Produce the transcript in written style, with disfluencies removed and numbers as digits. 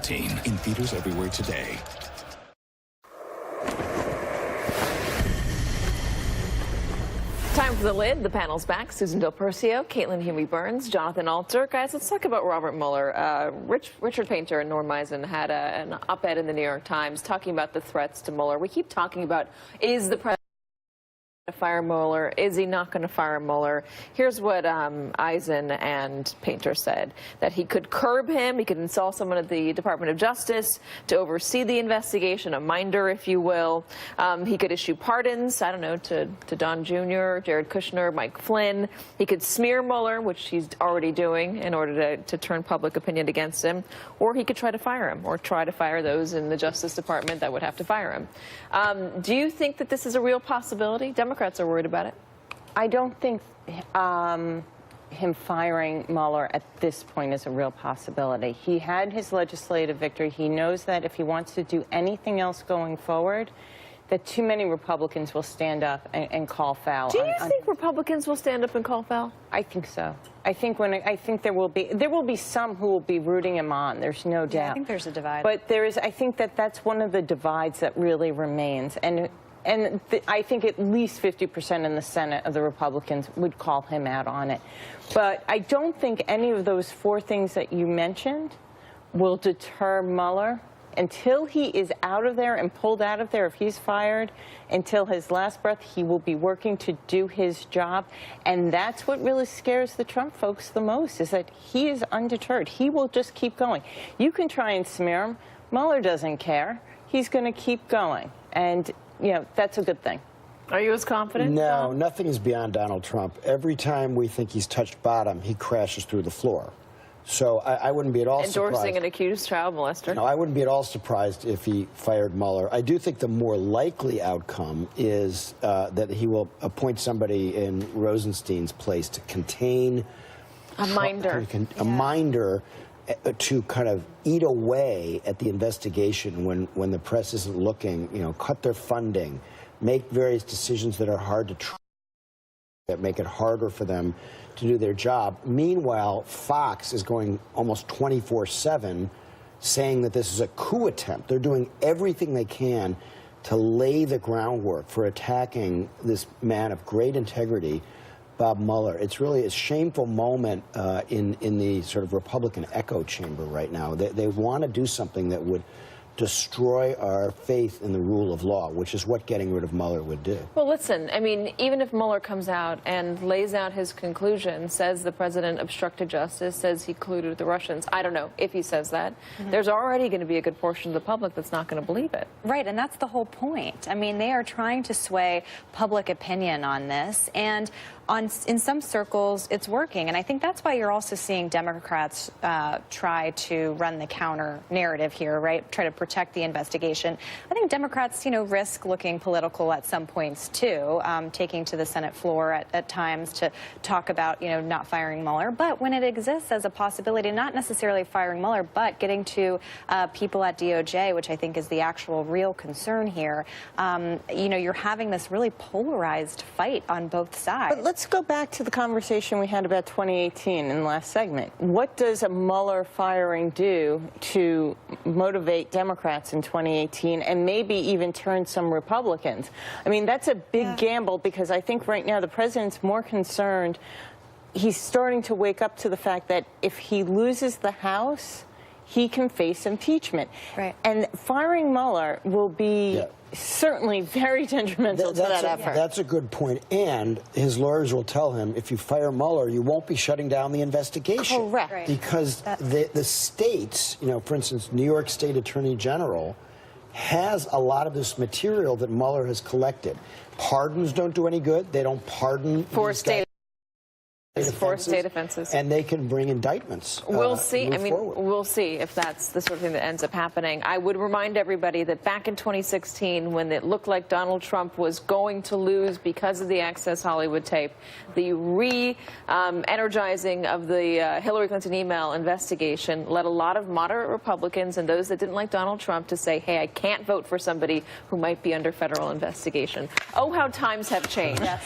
17. In theaters everywhere today. Time for The Lid. The panel's back. Susan Del Percio, Caitlin Huey-Burns, Jonathan Alter. Guys, let's talk about Robert Mueller. Richard Painter and Norm Eisen had an op-ed in the New York Times talking about the threats to Mueller. We keep talking about, is the president going to fire Mueller? Is he not going to fire Mueller? Here's what Eisen and Painter said, that he could curb him, he could install someone at the Department of Justice to oversee the investigation, a minder, if you will. He could issue pardons, I don't know, to Don Jr., Jared Kushner, Mike Flynn. He could smear Mueller, which he's already doing in order to turn public opinion against him, or he could try to fire him, or try to fire those in the Justice Department that would have to fire him. Do you think that this is a real possibility? Democrats are worried about it. I don't think him firing Mueller at this point is a real possibility. He had his legislative victory. He knows that if he wants to do anything else going forward, that too many Republicans will stand up and call foul. Do you think Republicans will stand up and call foul? I think so. I think there will be some who will be rooting him on. There's no doubt. Yeah, I think there's a divide. But I think that's one of the divides that really remains. And I think at least 50% in the Senate of the Republicans would call him out on it. But I don't think any of those four things that you mentioned will deter Mueller until he is out of there and pulled out of there. If he's fired, until his last breath, he will be working to do his job. And that's what really scares the Trump folks the most, is that he is undeterred. He will just keep going. You can try and smear him. Mueller doesn't care. He's going to keep going. And you know, that's a good thing. Are you as confident? No, nothing is beyond Donald Trump. Every time we think he's touched bottom, he crashes through the floor. So I wouldn't be at all surprised. Endorsing an accused child molester. No, I wouldn't be at all surprised if he fired Mueller. I do think the more likely outcome is that he will appoint somebody in Rosenstein's place to contain a minder. A minder to kind of eat away at the investigation when the press isn't looking, you know, cut their funding, make various decisions that are hard to that make it harder for them to do their job. Meanwhile, Fox is going almost 24/7 saying that this is a coup attempt. They're doing everything they can to lay the groundwork for attacking this man of great integrity, Bob Mueller. It's really a shameful moment in the sort of Republican echo chamber right now. They want to do something that would destroy our faith in the rule of law, which is what getting rid of Mueller would do. Well, listen, I mean, even if Mueller comes out and lays out his conclusion, says the president obstructed justice, says he colluded with the Russians, I don't know if he says that, there's already going to be a good portion of the public that's not going to believe it. Right, and that's the whole point. I mean, they are trying to sway public opinion on this, and in some circles, it's working. And I think that's why you're also seeing Democrats try to run the counter narrative here, right? Try to protect the investigation. I think Democrats, you know, risk looking political at some points too, taking to the Senate floor at times to talk about, you know, not firing Mueller. But when it exists as a possibility, not necessarily firing Mueller, but getting to people at DOJ, which I think is the actual real concern here, you know, you're having this really polarized fight on both sides. But let's go back to the conversation we had about 2018 in the last segment. What does a Mueller firing do to motivate Democrats in 2018 and maybe even turn some Republicans? I mean, that's a big gamble, because I think right now the president's more concerned. He's starting to wake up to the fact that if he loses the House, he can face impeachment. Right. And firing Mueller will be certainly very detrimental to that effort. That's a good point. And his lawyers will tell him, if you fire Mueller, you won't be shutting down the investigation. Correct. Right. Because the states, you know, for instance, New York State Attorney General has a lot of this material that Mueller has collected. Pardons don't do any good. They don't pardon For state offenses. And they can bring indictments. We'll see. I mean, forward. we'll see if that's the sort of thing that ends up happening. I would remind everybody that back in 2016, when it looked like Donald Trump was going to lose because of the Access Hollywood tape, the re-energizing of the Hillary Clinton email investigation led a lot of moderate Republicans and those that didn't like Donald Trump to say, hey, I can't vote for somebody who might be under federal investigation. Oh, how times have changed. Yes.